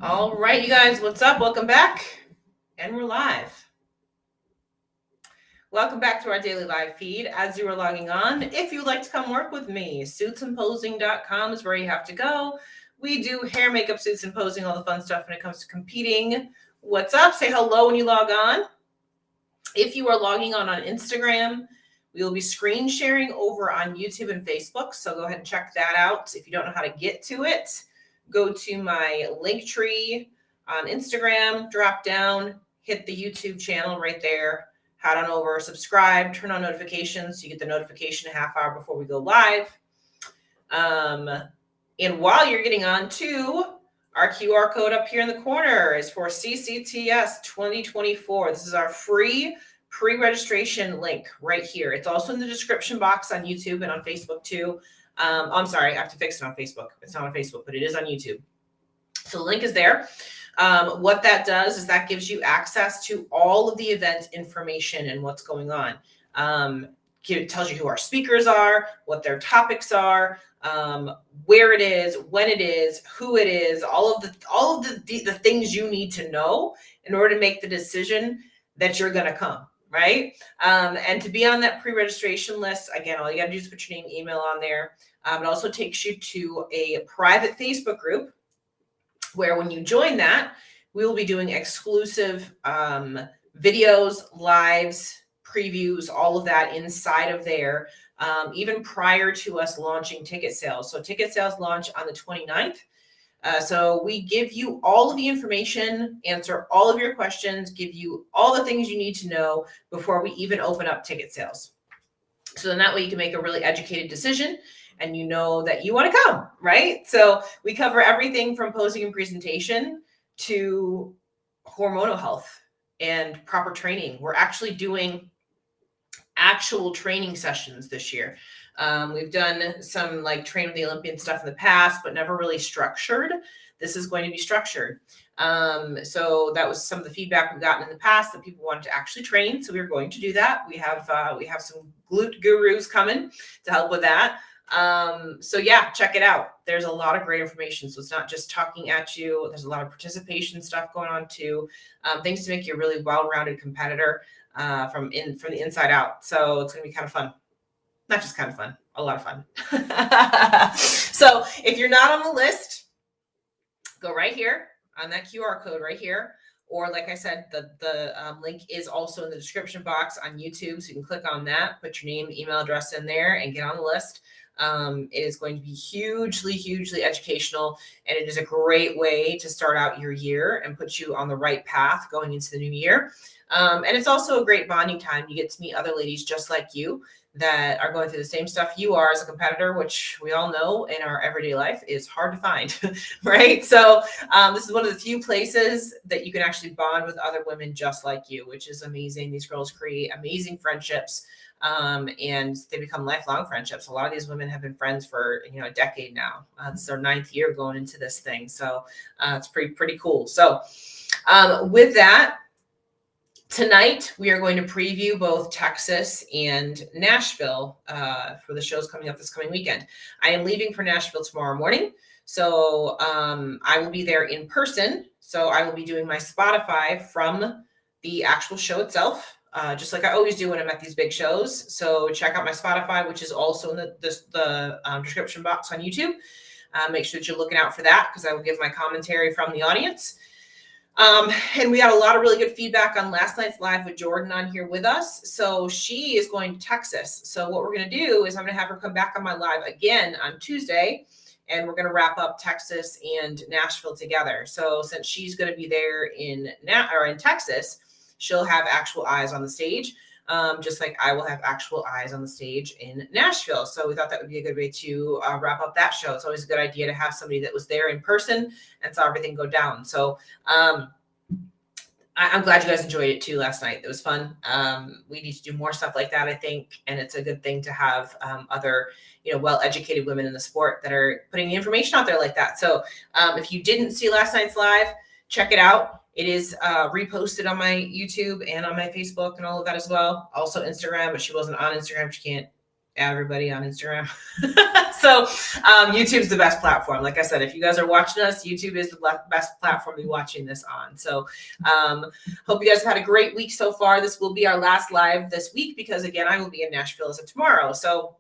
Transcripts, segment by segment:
All right, you guys, what's up? Welcome back. And we're live. Welcome back to our daily live feed. As you are logging on, if you'd like to come work with me, suitsandposing.com is where you have to go. We do hair, makeup, suits, and posing, all the fun stuff when it comes to competing. What's up? Say hello when you log on. If you are logging on Instagram, we will be screen sharing over on YouTube and Facebook. So go ahead and check that out. If you don't know how to get to it, go to my link tree on Instagram, drop down, hit the YouTube channel right there, head on over, subscribe, turn on notifications so you get the notification a half hour before we go live. And while you're getting on to our QR code up here in the corner is for CCTS 2024. This is our free pre-registration link right here. It's also in the description box on YouTube and on Facebook too. I'm sorry, I have to fix it on Facebook. It's not on Facebook, but it is on YouTube. So the link is there. What that does is that gives you access to all of the event information and what's going on. It tells you who our speakers are, what their topics are, where it is, when it is, who it is, all of the things you need to know in order to make the decision that you're going to come, right? And to be on that pre-registration list, again, all you got to do is put your name, email on there. It also takes you to a private Facebook group where when you join that, we will be doing exclusive videos, lives, previews, all of that inside of there, even prior to us launching ticket sales. So ticket sales launch on the 29th. So we give you all of the information, answer all of your questions, give you all the things you need to know before we even open up ticket sales. So then that way you can make a really educated decision and you know that you want to come, right? So we cover everything from posing and presentation to hormonal health and proper training. We're actually doing actual training sessions this year. We've done some like train with the Olympian stuff in the past, but never really structured. This is going to be structured. So that was some of the feedback we've gotten in the past that people wanted to actually train. So we were going to do that. We have some glute gurus coming to help with that. So yeah, check it out. There's a lot of great information. So it's not just talking at you. There's a lot of participation stuff going on too. Things to make you a really well-rounded competitor from the inside out. So it's going to be kind of fun. Not just kind of fun, a lot of fun. So if you're not on the list, go right here on that QR code right here. Or like I said, the link is also in the description box on YouTube. So you can click on that, put your name, email address in there and get on the list. It is going to be hugely, hugely educational. And it is a great way to start out your year and put you on the right path going into the new year. And it's also a great bonding time. You get to meet other ladies just like you that are going through the same stuff you are as a competitor, which we all know in our everyday life is hard to find, right? So this is one of the few places that you can actually bond with other women just like you, which is amazing. These girls create amazing friendships and they become lifelong friendships. A lot of these women have been friends for, a decade now. This is their 9th year going into this thing. So it's pretty cool. So with that, tonight, we are going to preview both Texas and Nashville for the shows coming up this coming weekend. I am leaving for Nashville tomorrow morning, so I will be there in person. So I will be doing my Spotify from the actual show itself, just like I always do when I'm at these big shows. So check out my Spotify, which is also in the description box on YouTube. Make sure that you're looking out for that because I will give my commentary from the audience. And we got a lot of really good feedback on last night's live with Jordan on here with us. So she is going to Texas. So what we're going to do is I'm going to have her come back on my live again on Tuesday, and we're going to wrap up Texas and Nashville together. So since she's going to be there in Texas, she'll have actual eyes on the stage. Just like I will have actual eyes on the stage in Nashville. So we thought that would be a good way to wrap up that show. It's always a good idea to have somebody that was there in person and saw everything go down. So I'm glad you guys enjoyed it too last night. It was fun. We need to do more stuff like that, I think. And it's a good thing to have other, well-educated women in the sport that are putting the information out there like that. So if you didn't see last night's live, check it out. It is reposted on my YouTube and on my Facebook and all of that as well. Also Instagram, but she wasn't on Instagram. She can't everybody on Instagram. So YouTube's the best platform. Like I said, if you guys are watching us, YouTube is the best platform to be watching this on. So hope you guys have had a great week so far. This will be our last live this week because, again, I will be in Nashville as of tomorrow. So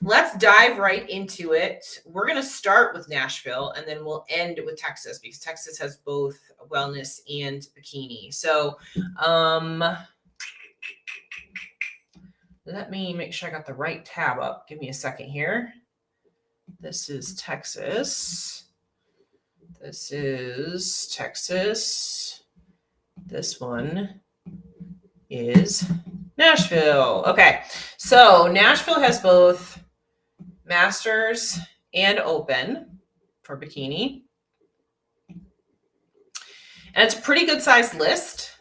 let's dive right into it. We're going to start with Nashville and then we'll end with Texas because Texas has both wellness and bikini. So let me make sure I got the right tab up. Give me a second here. This is Texas. This is Texas. This one is Nashville. Okay, so Nashville has both Masters and Open for bikini. And it's a pretty good sized list.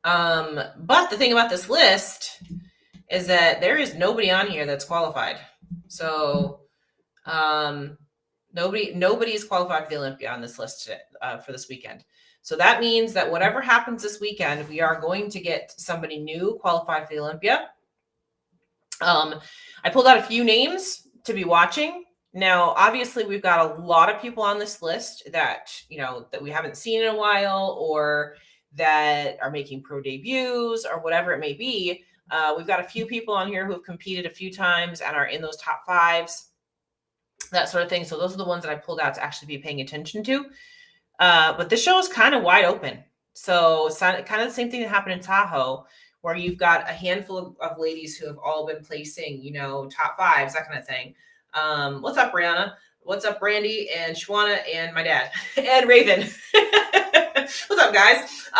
But the thing about this list is that there is nobody on here that's qualified. So nobody is qualified for the Olympia on this list today, for this weekend. So that means that whatever happens this weekend, we are going to get somebody new qualified for the Olympia. I pulled out a few names to be watching. Now, obviously, we've got a lot of people on this list that, that we haven't seen in a while or that are making pro debuts or whatever it may be. We've got a few people on here who have competed a few times and are in those top fives, that sort of thing. So those are the ones that I pulled out to actually be paying attention to. But this show is kind of wide open. So it's kind of the same thing that happened in Tahoe, where you've got a handful of ladies who have all been placing, top fives, that kind of thing. What's up, Brianna? What's up, Brandy and Shawana and my dad and Raven? What's up, guys?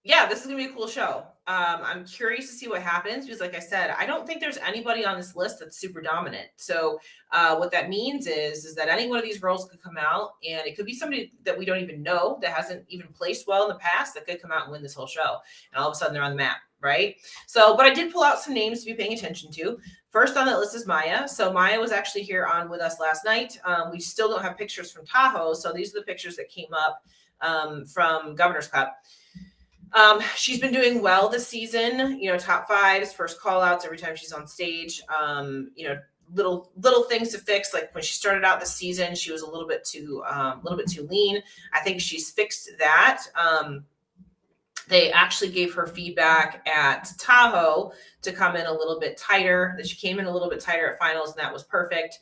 Yeah, this is gonna be a cool show. I'm curious to see what happens because, like I said, I don't think there's anybody on this list that's super dominant. So what that means is that any one of these girls could come out, and it could be somebody that we don't even know that hasn't even placed well in the past that could come out and win this whole show, and all of a sudden they're on the map, right? So, but I did pull out some names to be paying attention to. First on that list is Maya. So Maya was actually here on with us last night. We still don't have pictures from Tahoe, so these are the pictures that came up from Governor's Cup. She's been doing well this season, top fives, first call outs every time she's on stage. Little things to fix. Like when she started out the season, she was a little bit too lean. I think she's fixed that. They actually gave her feedback at Tahoe to come in a little bit tighter, that she came in a little bit tighter at finals, and that was perfect.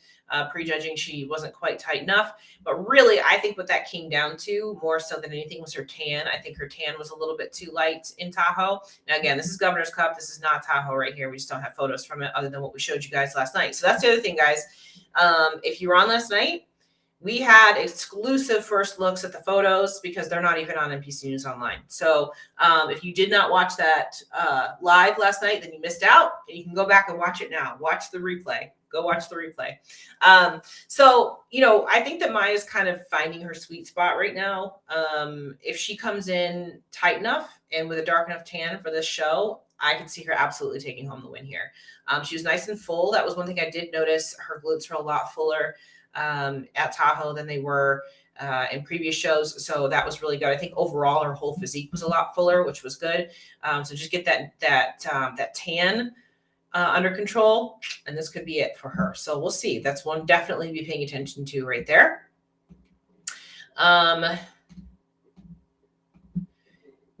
Prejudging, she wasn't quite tight enough. But really, I think what that came down to, more so than anything, was her tan. I think her tan was a little bit too light in Tahoe. Now, again, this is Governor's Cup. This is not Tahoe right here. We just don't have photos from it other than what we showed you guys last night. So that's the other thing, guys. If you were on last night, we had exclusive first looks at the photos because they're not even on NPC News Online. So if you did not watch that live last night, then you missed out. And you can go back and watch it now. Watch the replay. Go watch the replay. I think that Maya's kind of finding her sweet spot right now. If she comes in tight enough and with a dark enough tan for this show, I could see her absolutely taking home the win here. She was nice and full. That was one thing I did notice. Her glutes were a lot fuller at Tahoe than they were in previous shows. So that was really good. I think overall her whole physique was a lot fuller, which was good. So just get that tan under control, and this could be it for her. So we'll see. That's one definitely to be paying attention to right there.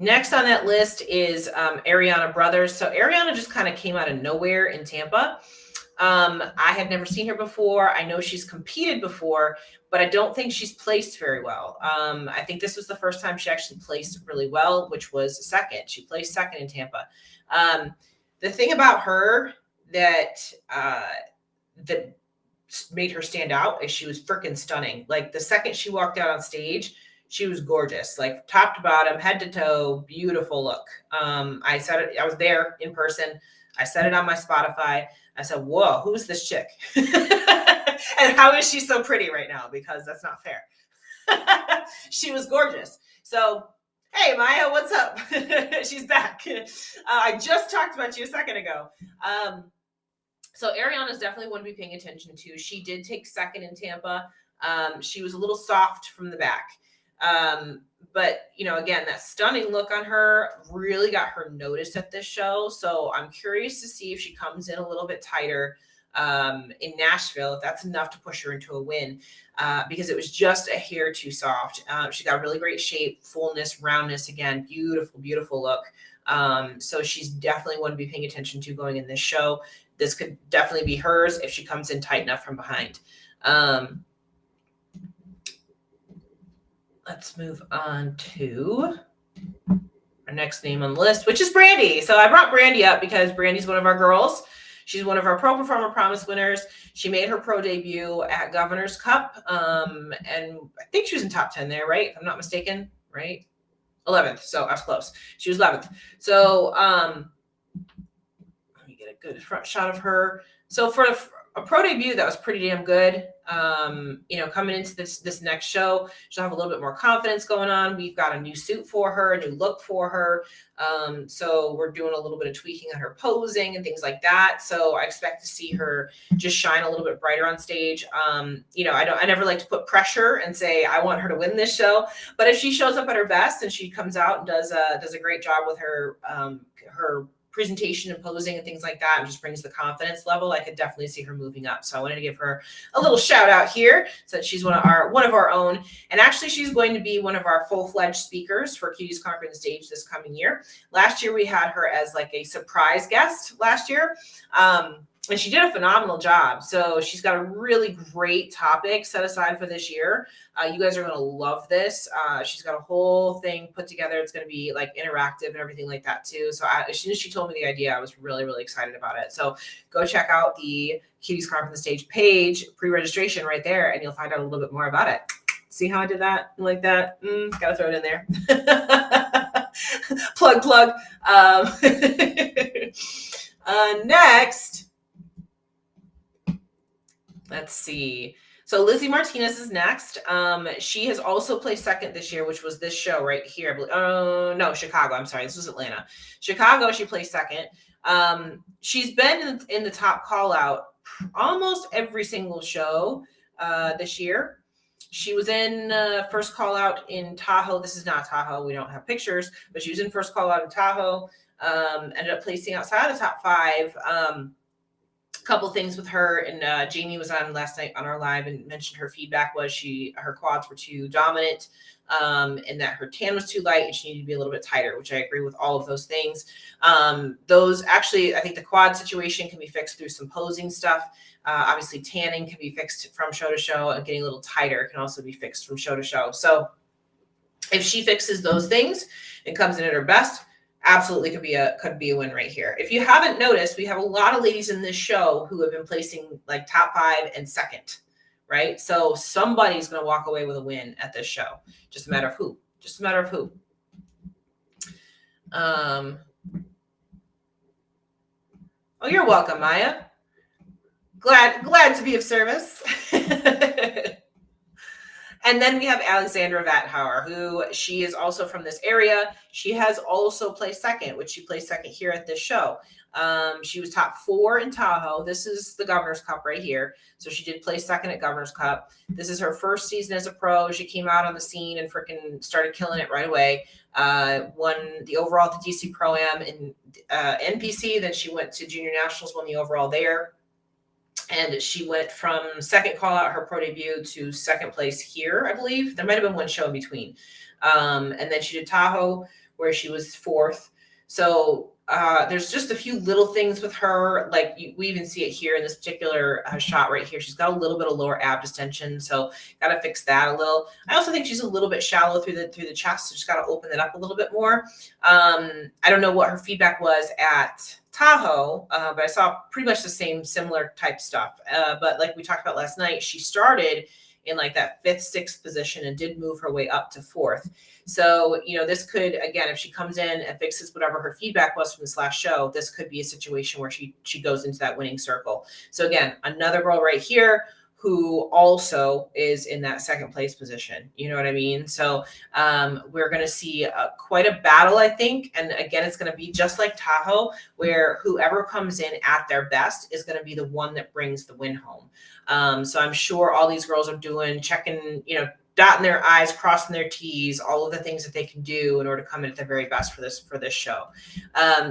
Next on that list is Ariana Brothers. So Ariana just kind of came out of nowhere in Tampa. I had never seen her before. I know she's competed before, but I don't think she's placed very well. I think this was the first time she actually placed really well, which was second. She placed second in Tampa. The thing about her that made her stand out is she was freaking stunning. Like the second she walked out on stage, she was gorgeous, like top to bottom, head to toe, beautiful look. I said it, I was there in person. I said it on my Spotify. I said, whoa, who's this chick? And how is she so pretty right now? Because that's not fair. She was gorgeous. So, hey, Maya, what's up? She's back. I just talked about you a second ago. So Ariana is definitely one to be paying attention to. She did take second in Tampa. She was a little soft from the back. But, again, that stunning look on her really got her noticed at this show. So I'm curious to see if she comes in a little bit tighter in Nashville, if that's enough to push her into a win, because it was just a hair too soft. She got really great shape, fullness, roundness. Again, beautiful, beautiful look. So she's definitely one to be paying attention to going in this show. This could definitely be hers if she comes in tight enough from behind. Let's move on to our next name on the list, which is Brandy. So I brought Brandy up because Brandy's one of our girls. She's one of our Pro Performer Promise winners. She made her pro debut at Governor's Cup. And I think she was in top 10 there, right? If I'm not mistaken, right? 11th. So I was close. She was 11th. So let me get a good front shot of her. So for a pro debut, that was pretty damn good. Coming into this next show, she'll have a little bit more confidence going on. We've got a new suit for her, a new look for her. So we're doing a little bit of tweaking on her posing and things like that. So I expect to see her just shine a little bit brighter on stage. I never like to put pressure and say I want her to win this show, but if she shows up at her best and she comes out and does a great job with her presentation and posing and things like that, and just brings the confidence level, I could definitely see her moving up. So I wanted to give her a little shout out here, since she's one of our own. And actually, she's going to be one of our full-fledged speakers for Cuties Conquering the Stage this coming year. Last year, we had her as like a surprise guest last year. And she did a phenomenal job. So she's got a really great topic set aside for this year. You guys are going to love this. She's got a whole thing put together. It's going to be like interactive and everything like that too. So as soon as she told me the idea, I was really, really excited about it. So go check out the Cuties Conquering the Stage page, pre-registration right there, and you'll find out a little bit more about it. See how I did that? Like that? Got to throw it in there. Plug. Next. Let's see. So Lizzie Martinez is next. She has also placed second this year, which was this show right here. No, Chicago. I'm sorry. This was Atlanta. Chicago, she placed second. She's been in the top call out almost every single show this year. She was in first call out in Tahoe. This is not Tahoe. We don't have pictures, but she was in first call out in Tahoe. Ended up placing outside the top 5. Couple things with her, and Jamie was on last night on our live and mentioned her feedback was her quads were too dominant, and that her tan was too light and she needed to be a little bit tighter, which I agree with all of those things. Those actually, I think the quad situation can be fixed through some posing stuff. Obviously tanning can be fixed from show to show, and getting a little tighter can also be fixed from show to show. So if she fixes those things and comes in at her best, absolutely could be a win right here. If you haven't noticed, we have a lot of ladies in this show who have been placing like top 5 and second, right? So somebody's going to walk away with a win at this show. Just a matter of who. Oh, you're welcome, Maya. Glad to be of service. And then we have Alexandra Vathauer, who she is also from this area. She has also placed second, which she placed second here at this show. She was top 4 in Tahoe. This is the Governor's Cup right here. So she did place second at Governor's Cup. This is her first season as a pro. She came out on the scene and freaking started killing it right away. Won the overall at the DC Pro-Am in NPC. Then she went to Junior Nationals, won the overall there. And she went from second call out her pro debut to second place here, I believe. There might have been one show in between. And then she did Tahoe, where she was 4th. So there's just a few little things with her. Like we even see it here in this particular shot right here. She's got a little bit of lower ab distension, so got to fix that a little. I also think she's a little bit shallow through the chest, so just got to open it up a little bit more. I don't know what her feedback was at Tahoe, but I saw pretty much the similar type stuff. But like we talked about last night, she started in like that 5th, 6th position and did move her way up to 4th. So, this could, again, if she comes in and fixes whatever her feedback was from this last show, this could be a situation where she goes into that winning circle. So again, another girl right here who also is in that 2nd place position. You know what I mean? So we're going to see quite a battle, I think. And again, it's going to be just like Tahoe, where whoever comes in at their best is going to be the one that brings the win home. So I'm sure all these girls are checking, dotting their I's, crossing their T's, all of the things that they can do in order to come in at the very best for this show.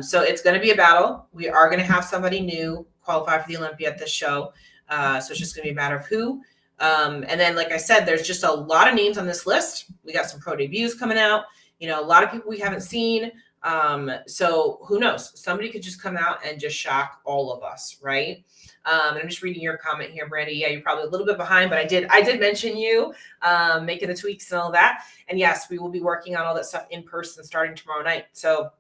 So it's going to be a battle. We are going to have somebody new qualify for the Olympia at this show. So it's just going to be a matter of who. And then, like I said, there's just a lot of names on this list. We got some pro debuts coming out. A lot of people we haven't seen. So who knows? Somebody could just come out and just shock all of us, right? And I'm just reading your comment here, Brandy. Yeah, you're probably a little bit behind, but I did mention you making the tweaks and all that. And yes, we will be working on all that stuff in person starting tomorrow night. So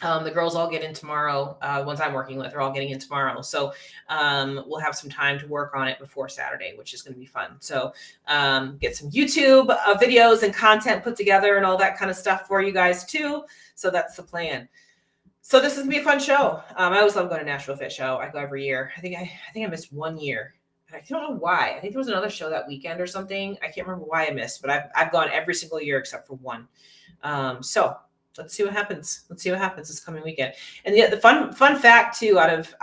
the girls all get in tomorrow. Ones I'm working with are all getting in tomorrow. So we'll have some time to work on it before Saturday, which is going to be fun. So get some YouTube videos and content put together and all that kind of stuff for you guys too. So that's the plan. So this is gonna be a fun show. I always love going to Nashville Fitshow. I go every year. I think I missed 1 year, and I don't know why. I think there was another show that weekend or something. I can't remember why I missed, but I've gone every single year except for one. So let's see what happens. Let's see what happens this coming weekend. And the fun fact too, out of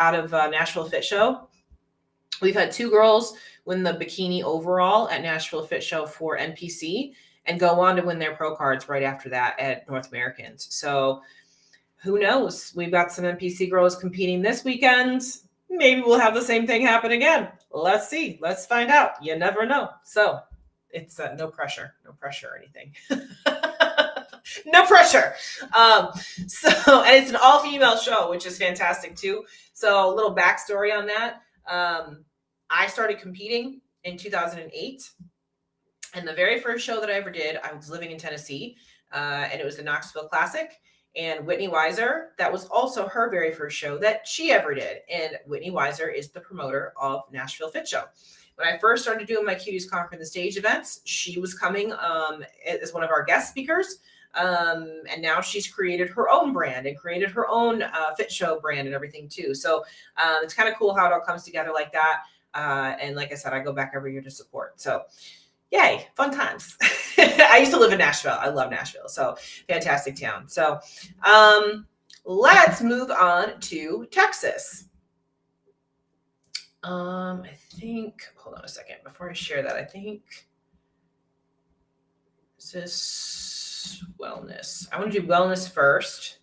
Nashville Fitshow, we've had 2 girls win the bikini overall at Nashville Fitshow for NPC and go on to win their pro cards right after that at North Americans. So who knows? We've got some NPC girls competing this weekend. Maybe we'll have the same thing happen again. Let's see. Let's find out. You never know. So it's no pressure or anything. No pressure. And it's an all-female show, which is fantastic too. So a little backstory on that. I started competing in 2008. And the very first show that I ever did, I was living in Tennessee, and it was the Knoxville Classic. And Whitney Weiser, that was also her very first show that she ever did. And Whitney Weiser is the promoter of Nashville Fitshow. When I first started doing my Cuties Conquer the Stage events, she was coming as one of our guest speakers. And now she's created her own brand and created her own Fitshow brand and everything too. So it's kind of cool how it all comes together like that. And like I said, I go back every year to support. So yay, fun times. I used to live in Nashville. I love Nashville. So fantastic town. So let's move on to Texas. I think, hold on a second. Before I share that, I think is this wellness. I want to do wellness first.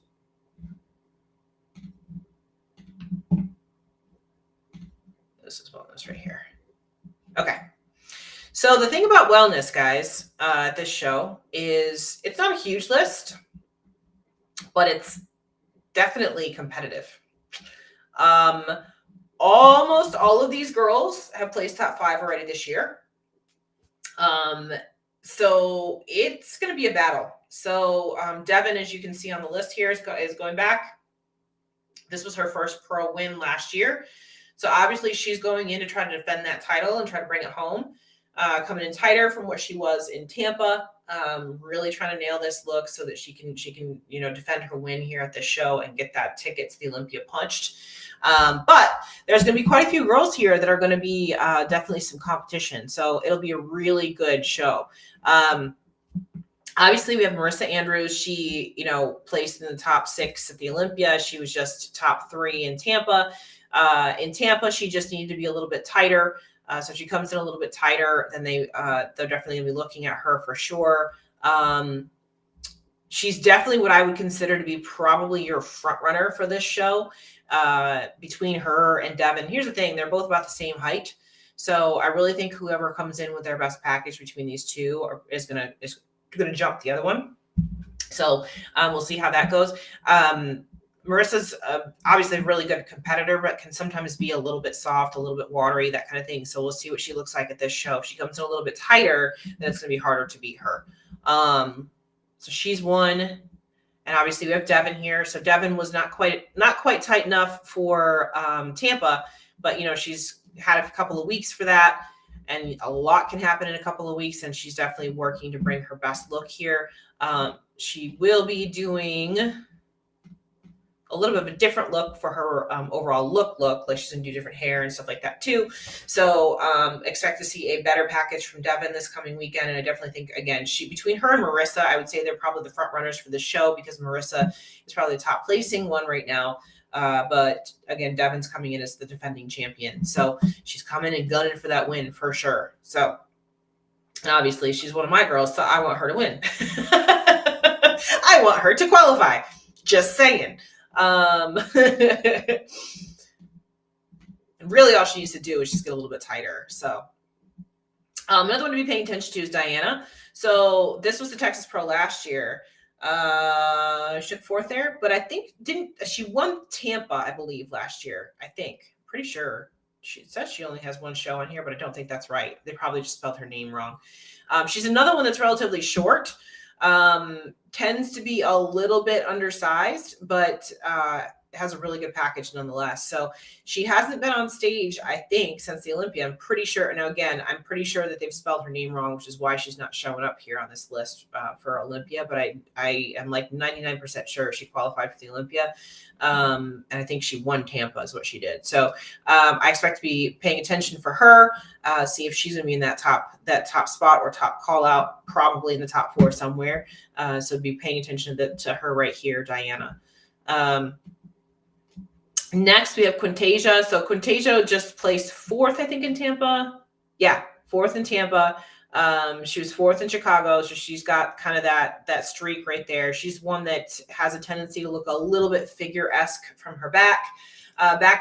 This is wellness right here. Okay. So the thing about wellness, guys, at this show is it's not a huge list, but it's definitely competitive. Almost all of these girls have placed top 5 already this year. So it's going to be a battle. So Devin, as you can see on the list here, is going back. This was her first pro win last year. So obviously she's going in to try to defend that title and try to bring it home. Coming in tighter from what she was in Tampa, really trying to nail this look so that she can defend her win here at the show and get that ticket to the Olympia punched. But there's going to be quite a few girls here that are going to be definitely some competition. So it'll be a really good show. Obviously, we have Marissa Andrews. She, placed in the top 6 at the Olympia. She was just top 3 in Tampa. In Tampa, she just needed to be a little bit tighter. So if she comes in a little bit tighter, then they're definitely going to be looking at her for sure. She's definitely what I would consider to be probably your front runner for this show. Between her and Devin, here's the thing: they're both about the same height. So I really think whoever comes in with their best package between these two is gonna jump the other one. So we'll see how that goes. Marissa's obviously a really good competitor, but can sometimes be a little bit soft, a little bit watery, that kind of thing. So we'll see what she looks like at this show. If she comes in a little bit tighter, then it's going to be harder to beat her. So she's one. And obviously we have Devin here. So Devin was not quite tight enough for Tampa, but she's had a couple of weeks for that. And a lot can happen in a couple of weeks. And she's definitely working to bring her best look here. She will be doing a little bit of a different look for her overall look. Like she's going to do different hair and stuff like that too. So expect to see a better package from Devin this coming weekend. And I definitely think, again, between her and Marissa, I would say they're probably the front runners for the show because Marissa is probably the top placing one right now. But again, Devin's coming in as the defending champion. So she's coming and gunning for that win for sure. So And obviously, she's one of my girls, so I want her to win. I want her to qualify. Just saying. Really, all she needs to do is just get a little bit tighter. So, another one to be paying attention to is Diana. So this was the Texas Pro last year. She took fourth there, but I think she won Tampa, I believe, last year. I think, pretty sure. She says she only has one show on here, but I don't think that's right. They probably just spelled her name wrong. She's another one that's relatively short. Tends to be a little bit undersized, but has a really good package nonetheless. So she hasn't been on stage, I think, since the Olympia. I'm pretty sure. Now, again, I'm pretty sure that they've spelled her name wrong, which is why she's not showing up here on this list for Olympia. But I am like 99% sure she qualified for the Olympia. And I think she won Tampa is what she did. So I expect to be paying attention for her, see if she's going to be in that top spot or top call out, probably in the top 4 somewhere. So be paying attention to her right here, Diana. Next, we have Quintasia. So Quintasia just placed 4th, I think, in Tampa. Yeah, 4th in Tampa. She was 4th in Chicago, so she's got kind of that streak right there. She's one that has a tendency to look a little bit figure-esque from her back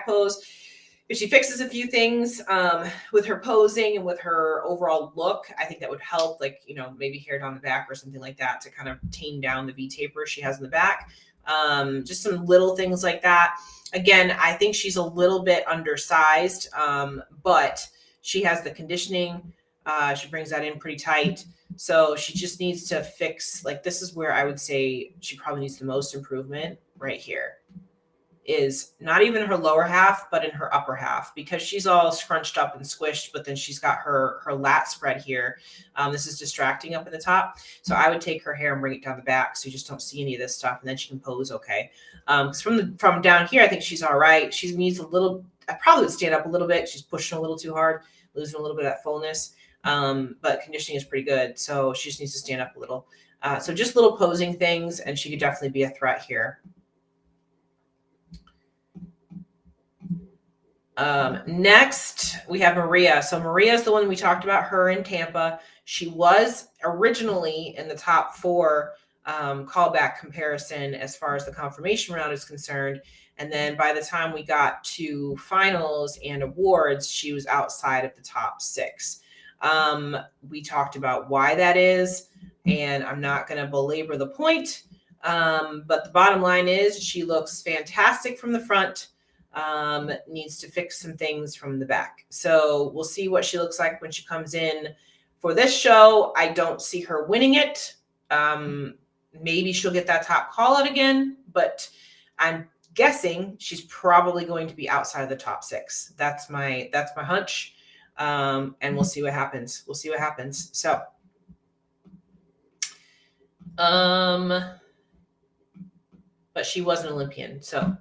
pose. If she fixes a few things with her posing and with her overall look, I think that would help, like, maybe hair down the back or something like that to kind of tame down the V-taper she has in the back. Just some little things like that. Again, I think she's a little bit undersized, but she has the conditioning. She brings that in pretty tight. So she just needs to fix, like, this is where I would say she probably needs the most improvement right here. Is not even her lower half, but in her upper half, because she's all scrunched up and squished, but then she's got her lat spread here. This is distracting up in the top. So I would take her hair and bring it down the back so you just don't see any of this stuff, and then she can pose okay. Because from down here, I think she's all right. She needs a little, I probably would stand up a little bit. She's pushing a little too hard, losing a little bit of that fullness. But conditioning is pretty good. So she just needs to stand up a little. So just little posing things, and she could definitely be a threat here. Next, we have Maria. So Maria is the one we talked about, her in Tampa. She was originally in the top 4 callback comparison as far as the confirmation round is concerned. And then by the time we got to finals and awards, she was outside of the top 6. We talked about why that is, and I'm not going to belabor the point. But the bottom line is she looks fantastic from the front. Needs to fix some things from the back. So we'll see what she looks like when she comes in for this show. I don't see her winning it. Maybe she'll get that top call out again, but I'm guessing she's probably going to be outside of the top 6. That's my hunch. And we'll see what happens. So, but she was an Olympian. So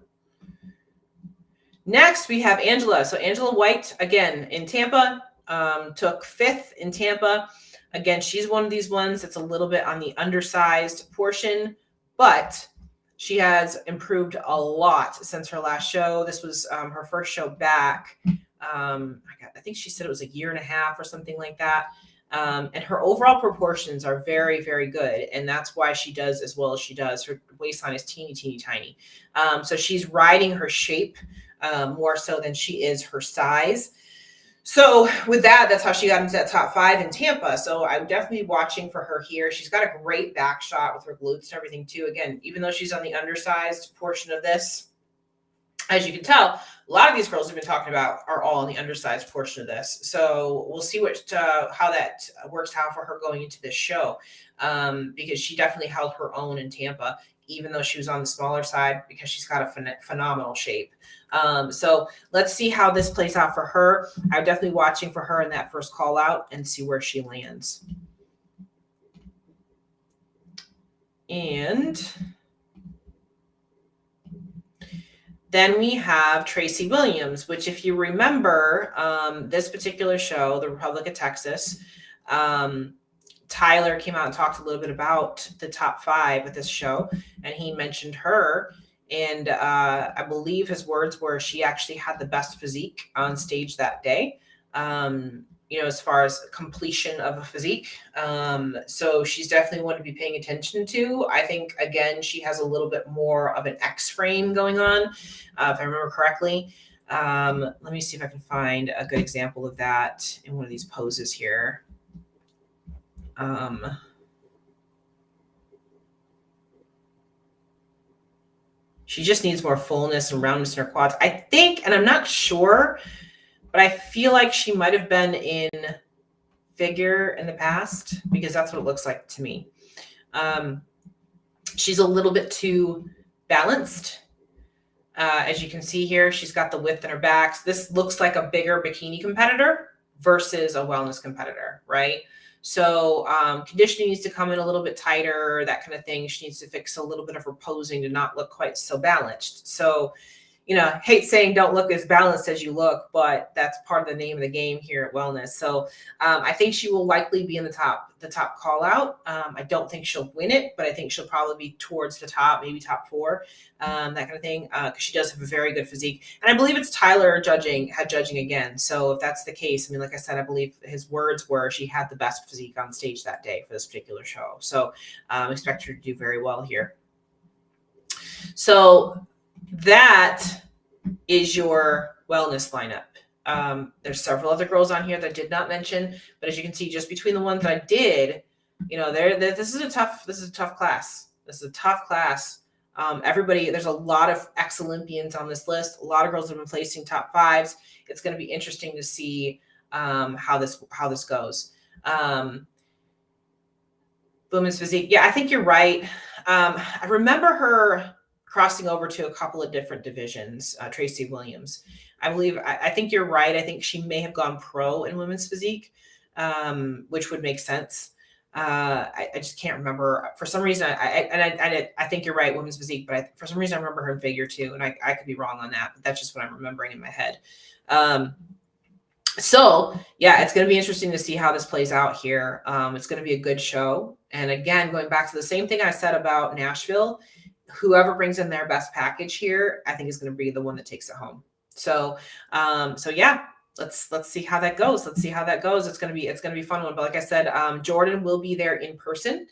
next we have Angela. So Angela White, again, in Tampa, took 5th in Tampa. Again, she's one of these ones that's a little bit on the undersized portion, but she has improved a lot since her last show. This was her first show back. I think she said it was a year and a half or something like that. And her overall proportions are very, very good. And that's why she does as well as she does. Her waistline is teeny, teeny, tiny. So she's riding her shape more so than she is her size. So with that, that's how she got into that top 5 in Tampa. So I'm definitely watching for her here. She's got a great back shot with her glutes and everything too. Again, even though she's on the undersized portion of this, as you can tell, a lot of these girls we've been talking about are all on the undersized portion of this. So we'll see how that works out for her going into this show, because she definitely held her own in Tampa, even though she was on the smaller side, because she's got a phenomenal shape. So let's see how this plays out for her. I'm definitely watching for her in that first call out and see where she lands. And then we have Tracy Williams, which, if you remember, this particular show, the Republic of Texas, Tyler came out and talked a little bit about the top 5 at this show, and he mentioned her. And I believe his words were she actually had the best physique on stage that day. as far as completion of a physique. So she's definitely one to be paying attention to. I think, again, she has a little bit more of an X frame going on, if I remember correctly. Let me see if I can find a good example of that in one of these poses here. She just needs more fullness and roundness in her quads, I think, and I'm not sure, but I feel like she might have been in figure in the past, because that's what it looks like to me. She's a little bit too balanced. As you can see here, she's got the width in her backs. This looks like a bigger bikini competitor versus a wellness competitor, right? So conditioning needs to come in a little bit tighter, that kind of thing. She needs to fix a little bit of her posing to not look quite so balanced. So, hate saying don't look as balanced as you look, but that's part of the name of the game here at Wellness. So I think she will likely be in the top call out. I don't think she'll win it, but I think she'll probably be towards the top, maybe top 4, that kind of thing, because she does have a very good physique. And I believe it's Tyler judging again. So if that's the case, I mean, like I said, I believe his words were she had the best physique on stage that day for this particular show. So expect her to do very well here. So that is your wellness lineup. There's several other girls on here that I did not mention, but as you can see, just between the ones that I did, this is a tough class. This is a tough class. Everybody, there's a lot of ex-Olympians on this list. A lot of girls have been placing top 5s. It's going to be interesting to see how this goes. Women's physique. Yeah, I think you're right. I remember her crossing over to a couple of different divisions, Tracy Williams. I think you're right. I think she may have gone pro in women's physique, which would make sense. I just can't remember. For some reason, I think you're right, women's physique, but for some reason I remember her in figure too, and I could be wrong on that, but that's just what I'm remembering in my head. So yeah, it's going to be interesting to see how this plays out here. It's going to be a good show. And again, going back to the same thing I said about Nashville, whoever brings in their best package here, I think is going to be the one that takes it home. So yeah, let's see how that goes. It's going to be a fun one. But like I said, Jordan will be there in person.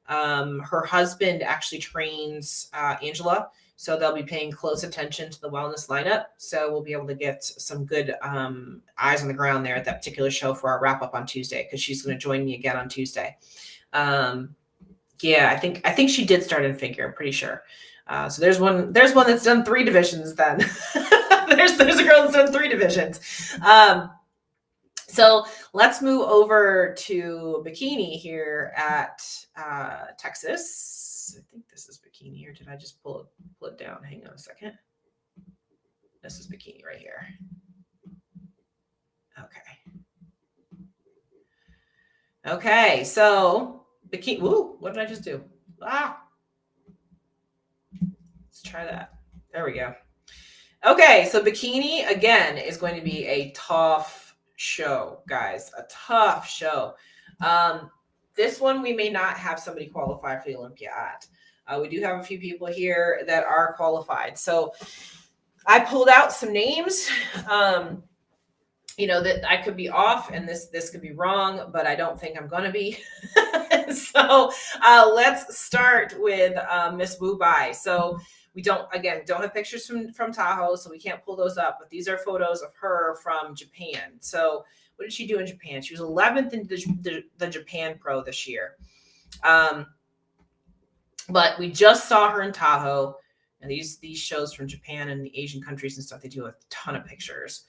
Her husband actually trains Angela, so they'll be paying close attention to the wellness lineup. So we'll be able to get some good eyes on the ground there at that particular show for our wrap up on Tuesday, because she's going to join me again on Tuesday. Yeah, I think she did start in figure. I'm pretty sure. So there's one that's done 3 divisions. Then there's a girl that's done 3 divisions. So let's move over to Bikini here at Texas. I think this is Bikini here. Did I just pull it down? Hang on a second. This is Bikini right here. Okay. So Bikini. Woo! What did I just do? Let's try that. There we go. Okay, so Bikini again is going to be a tough show, guys. A tough show. This one we may not have somebody qualify for the Olympia at. We do have a few people here that are qualified. So I pulled out some names. That I could be off and this could be wrong, but I don't think I'm going to be. So let's start with Miss Wu Bai. So we don't have pictures from Tahoe, so we can't pull those up, but these are photos of her from Japan. So what did she do in Japan? She was 11th in the Japan Pro this year. But we just saw her in Tahoe, and these shows from Japan and the Asian countries and stuff, they do a ton of pictures.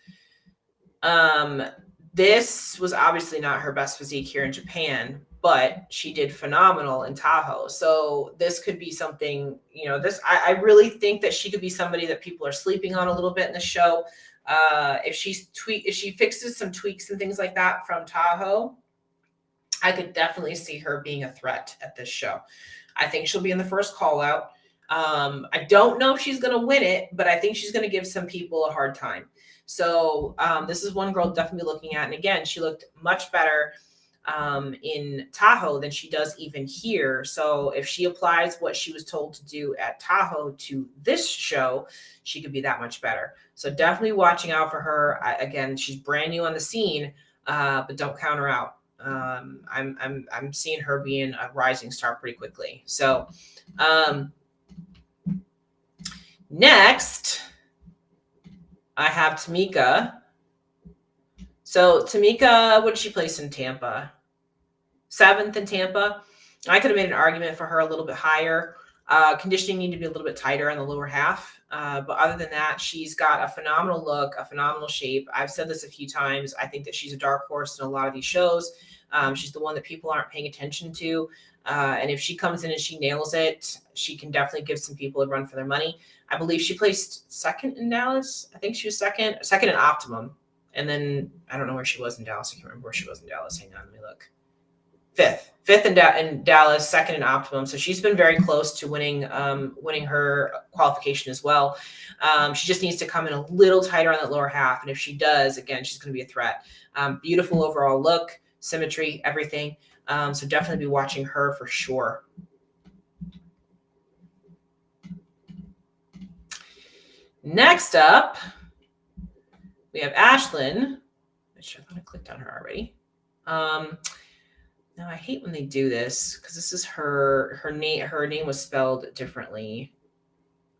This was obviously not her best physique here in Japan, but she did phenomenal in Tahoe. So this could be something, I really think that she could be somebody that people are sleeping on a little bit in the show. If she fixes some tweaks and things like that from Tahoe, I could definitely see her being a threat at this show. I think she'll be in the first call out. I don't know if she's going to win it, but I think she's going to give some people a hard time. So this is one girl definitely looking at. And again, she looked much better in Tahoe than she does even here. So if she applies what she was told to do at Tahoe to this show, she could be that much better. So definitely watching out for her. Again, she's brand new on the scene. but don't count her out. I'm seeing her being a rising star pretty quickly. So next, I have Tamika. So Tamika, what did she place in Tampa? 7th in Tampa. I could have made an argument for her a little bit higher. Conditioning need to be a little bit tighter on the lower half. But other than that, she's got a phenomenal look, a phenomenal shape. I've said this a few times. I think that she's a dark horse in a lot of these shows. She's the one that people aren't paying attention to. And if she comes in and she nails it, she can definitely give some people a run for their money. I believe she placed 2nd in Dallas. I think she was second in Optimum. And then I don't know where she was in Dallas. I can't remember where she was in Dallas. Hang on, let me look. 5th in Dallas, 2nd in Optimum. So she's been very close to winning her qualification as well. She just needs to come in a little tighter on that lower half. And if she does, again, she's going to be a threat. Beautiful overall look, symmetry, everything. So definitely be watching her for sure. Next up, we have Ashlyn, which I thought I clicked on her already. Now I hate when they do this because this is her name. Her name was spelled differently.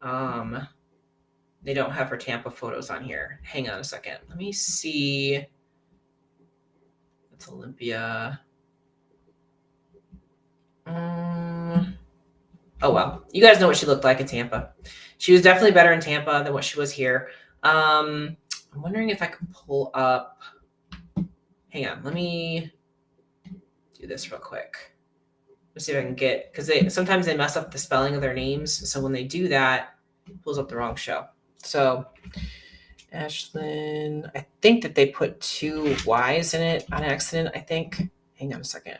They don't have her Tampa photos on here. Hang on a second. Let me see. That's Olympia. Oh, well. You guys know what she looked like in Tampa. She was definitely better in Tampa than what she was here. I'm wondering if I can pull up. Hang on. Let me do this real quick. Let's see if I can get, because sometimes they mess up the spelling of their names. So when they do that, it pulls up the wrong show. So Ashlyn, I think that they put 2 Y's in it on accident, I think. Hang on a second.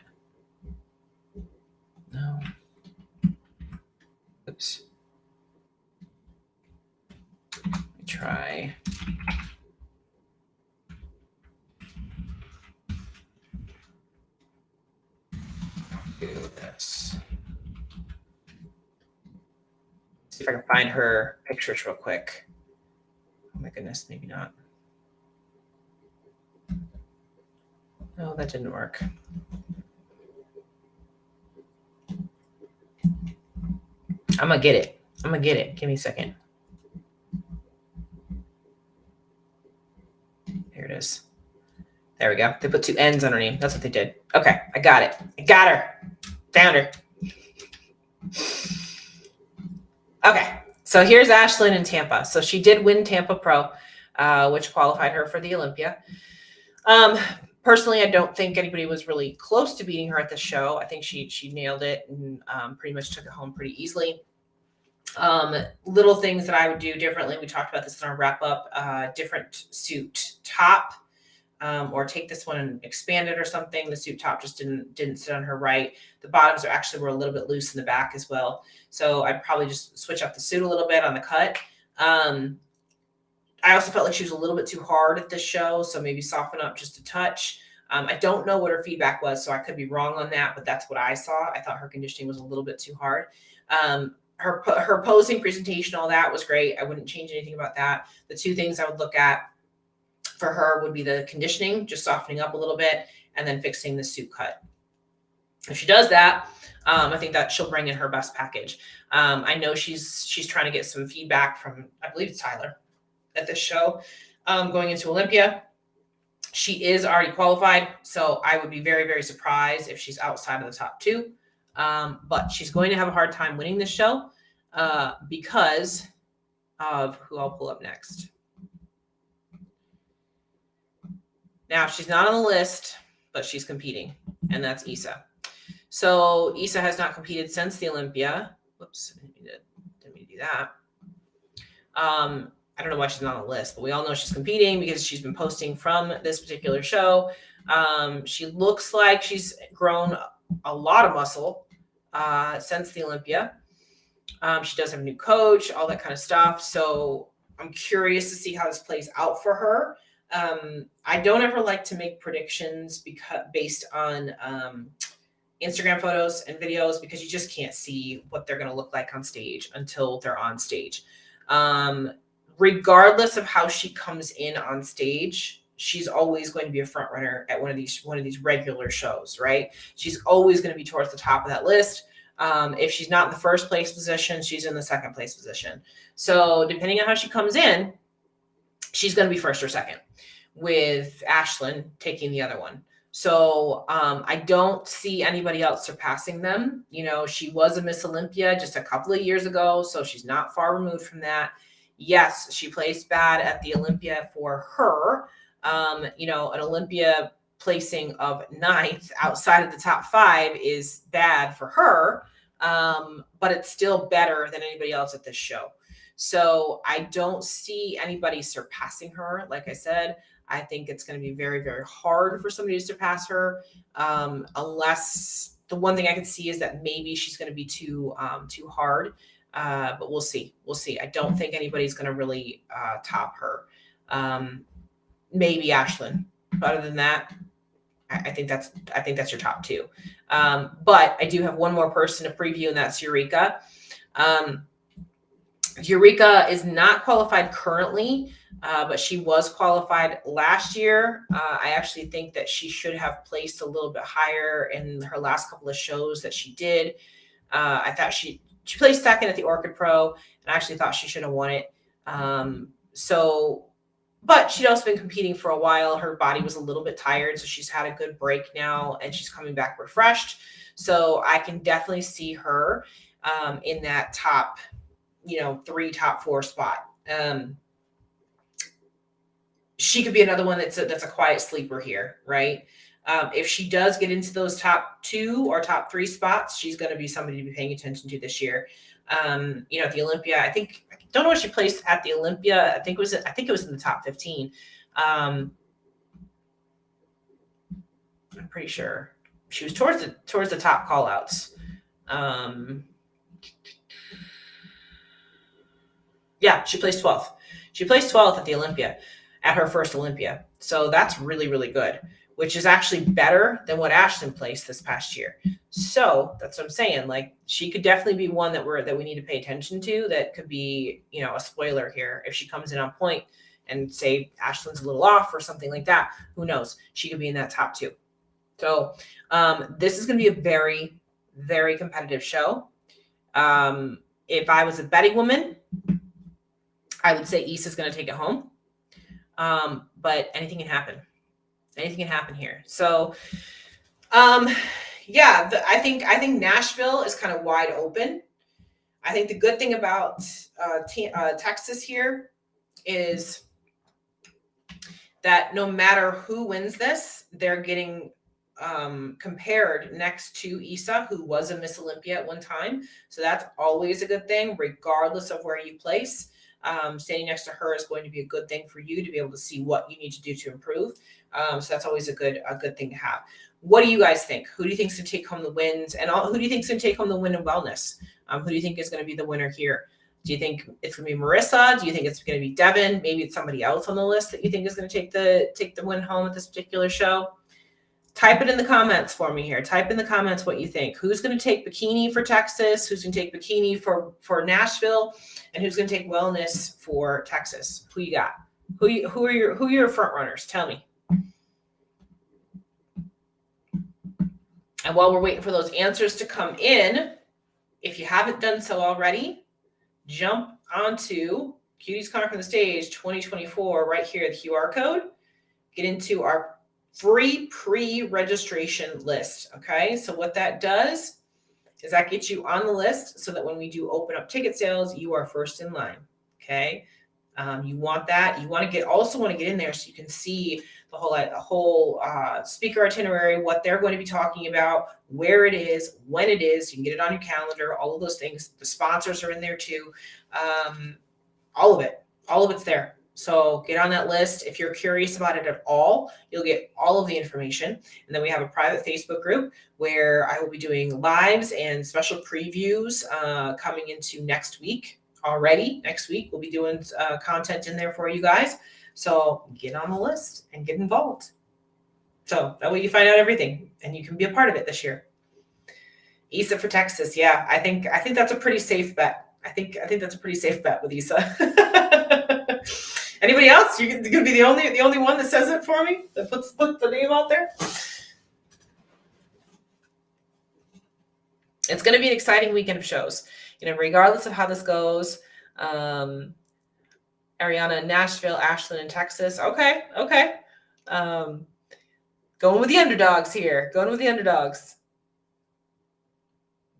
No. Oops. Let me try. Do this. See if I can find her pictures real quick. Oh my goodness, maybe not. No, that didn't work. I'm gonna get it. Give me a second. Here it is. There we go. They put 2 N's on her name. That's what they did. Okay, I got it. I got her. Found her. Okay, so here's Ashlyn in Tampa. So she did win Tampa Pro, which qualified her for the Olympia. Personally, I don't think anybody was really close to beating her at the show. I think she nailed it and pretty much took it home pretty easily. Little things that I would do differently. We talked about this in our wrap up. Different suit top, or take this one and expand it or something. The suit top just didn't sit on her right. The bottoms were a little bit loose in the back as well. So I'd probably just switch up the suit a little bit on the cut. I also felt like she was a little bit too hard at this show, so maybe soften up just a touch. I don't know what her feedback was, so I could be wrong on that, but that's what I saw. I thought her conditioning was a little bit too hard. Her posing, presentation, all that was great. I wouldn't change anything about that. The 2 things I would look at for her would be the conditioning, just softening up a little bit, and then fixing the suit cut. If she does that, I think that she'll bring in her best package. I know she's trying to get some feedback from, I believe it's Tyler, at this show, going into Olympia. She is already qualified, so I would be very, very surprised if she's outside of the top 2. But she's going to have a hard time winning this show because of who I'll pull up next. Now, she's not on the list, but she's competing, and that's Issa. So Issa has not competed since the Olympia. Whoops, I didn't mean to do that. I don't know why she's not on the list, but we all know she's competing because she's been posting from this particular show. She looks like she's grown a lot of muscle since the Olympia. She does have a new coach, all that kind of stuff. So I'm curious to see how this plays out for her. I don't ever like to make predictions based on Instagram photos and videos because you just can't see what they're going to look like on stage until they're on stage. Regardless of how she comes in on stage, she's always going to be a front runner at one of these regular shows, right? She's always going to be towards the top of that list. If she's not in the first place position, she's in the second place position. So depending on how she comes in, she's going to be first or second, with Ashlyn taking the other one. So I don't see anybody else surpassing them. You know, she was a Miss Olympia just a couple of years ago, so she's not far removed from that. Yes, she placed bad at the Olympia for her. You know, an Olympia placing of 9th outside of the top 5 is bad for her, but it's still better than anybody else at this show. So I don't see anybody surpassing her. Like I said, I think it's going to be very, very hard for somebody to surpass her, unless the one thing I could see is that maybe she's going to be too hard. But we'll see. We'll see. I don't think anybody's going to really top her. Maybe Ashlyn. But other than that, I think that's your top 2. But I do have one more person to preview, and that's Eureka. Eureka is not qualified currently, but she was qualified last year. I actually think that she should have placed a little bit higher in her last couple of shows that she did. I thought she placed second at the Orchid Pro, and I actually thought she should have won it. But she'd also been competing for a while. Her body was a little bit tired, so she's had a good break now, and she's coming back refreshed. So I can definitely see her in that top, 3, top 4 spot. She could be another one that's a quiet sleeper here, right? If she does get into those top 2 or top 3 spots, she's going to be somebody to be paying attention to this year. At the Olympia, I don't know what she placed at the Olympia. I think it was in the top 15. I'm pretty sure she was towards the top call outs. Yeah, she placed 12th. She placed 12th at the Olympia, at her first Olympia. So that's really, really good, which is actually better than what Ashlyn placed this past year. So that's what I'm saying. Like, she could definitely be one that we need to pay attention to. That could be, a spoiler here. If she comes in on point and say Ashlyn's a little off or something like that, who knows? She could be in that top 2. So this is going to be a very, very competitive show. If I was a betting woman, I would say Issa's going to take it home. But anything can happen. Anything can happen here. So, I think Nashville is kind of wide open. I think the good thing about Texas here is that no matter who wins this, they're getting compared next to Issa, who was a Miss Olympia at one time. So that's always a good thing, regardless of where you place. Standing next to her is going to be a good thing for you to be able to see what you need to do to improve. So that's always a good thing to have. What do you guys think? Who do you think is going to take home the wins? And who do you think is going to take home the win in wellness? Who do you think is going to be the winner here? Do you think it's going to be Marissa? Do you think it's going to be Devin? Maybe it's somebody else on the list that you think is going to take the win home at this particular show? Type it in the comments for me here. Type in the comments what you think. Who's going to take Bikini for Texas? Who's going to take Bikini for Nashville? And who's going to take wellness for Texas? Who you got? Who are your front runners? Tell me. And while we're waiting for those answers to come in, if you haven't done so already, jump onto Cuties Conquer the Stage 2024 right here, the QR code. Get into our free pre-registration list. Okay, so what that does is that gets you on the list so that when we do open up ticket sales, you are first in line. Okay, you want that. You want to get in there so you can see the whole speaker itinerary, what they're going to be talking about, where it is, when it is. You can get it on your calendar. All of those things. The sponsors are in there too. All of it's there. So get on that list. If you're curious about it at all, you'll get all of the information. And then we have a private Facebook group where I will be doing lives and special previews coming into next week already. Next week, we'll be doing content in there for you guys. So get on the list and get involved. So that way you find out everything and you can be a part of it this year. Issa for Texas. Yeah, I think that's a pretty safe bet. I think that's a pretty safe bet with Issa. Anybody else? You're gonna be the only one that says it for me, that puts the name out there. It's going to be an exciting weekend of shows, regardless of how this goes. Ariana in Nashville, Ashland in Texas. Okay. Going with the underdogs here.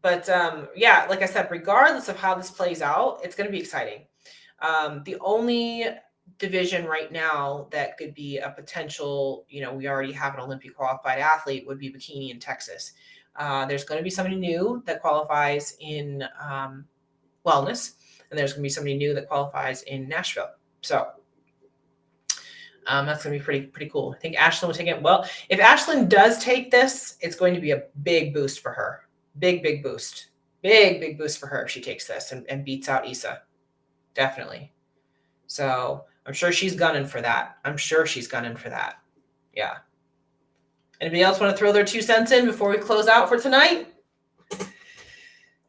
But yeah, like I said, regardless of how this plays out, it's going to be exciting. The only division right now that could be a potential, we already have an Olympic qualified athlete, would be bikini in Texas. There's going to be somebody new that qualifies in wellness, and there's going to be somebody new that qualifies in Nashville. So that's going to be pretty cool. I think Ashlyn will take it. Well, if Ashlyn does take this, it's going to be a big boost for her. Big boost. Big boost for her if she takes this and beats out Issa. Definitely. So I'm sure she's gunning for that. Yeah. Anybody else want to throw their 2 cents in before we close out for tonight?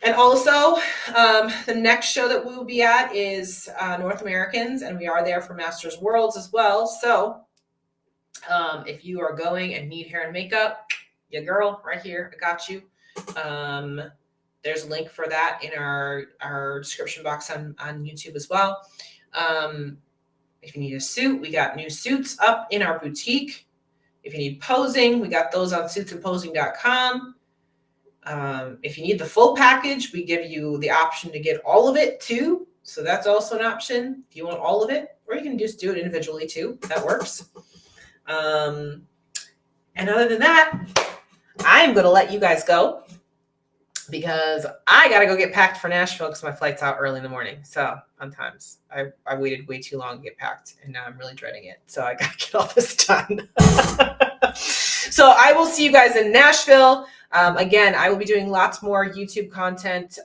And also, the next show that we will be at is North Americans, and we are there for Masters Worlds as well. So if you are going and need hair and makeup, your girl right here, I got you. There's a link for that in our description box on YouTube as well. If you need a suit, we got new suits up in our boutique. If you need posing, we got those on suitsandposing.com. If you need the full package, we give you the option to get all of it too. So that's also an option if you want all of it, or you can just do it individually too. That works. And other than that, I'm going to let you guys go because I got to go get packed for Nashville because my flight's out early in the morning. So sometimes I waited way too long to get packed, and now I'm really dreading it. So I got to get all this done. So I will see you guys in Nashville. Again, I will be doing lots more YouTube content,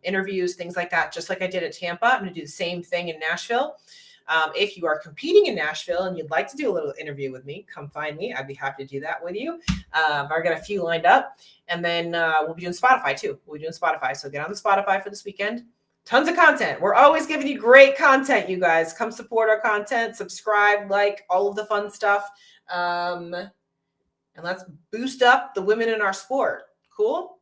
interviews, things like that, just like I did at Tampa. I'm going to do the same thing in Nashville. If you are competing in Nashville and you'd like to do a little interview with me, come find me. I'd be happy to do that with you. I've got a few lined up. And then we'll be doing Spotify too. So get on the Spotify for this weekend. Tons of content. We're always giving you great content, you guys. Come support our content, subscribe, like, all of the fun stuff. And let's boost up the women in our sport. Cool?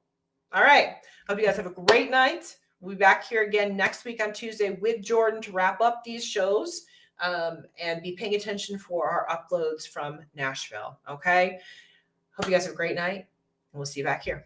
All right. Hope you guys have a great night. We'll be back here again next week on Tuesday with Jordan to wrap up these shows, and be paying attention for our uploads from Nashville. Okay? Hope you guys have a great night, and we'll see you back here.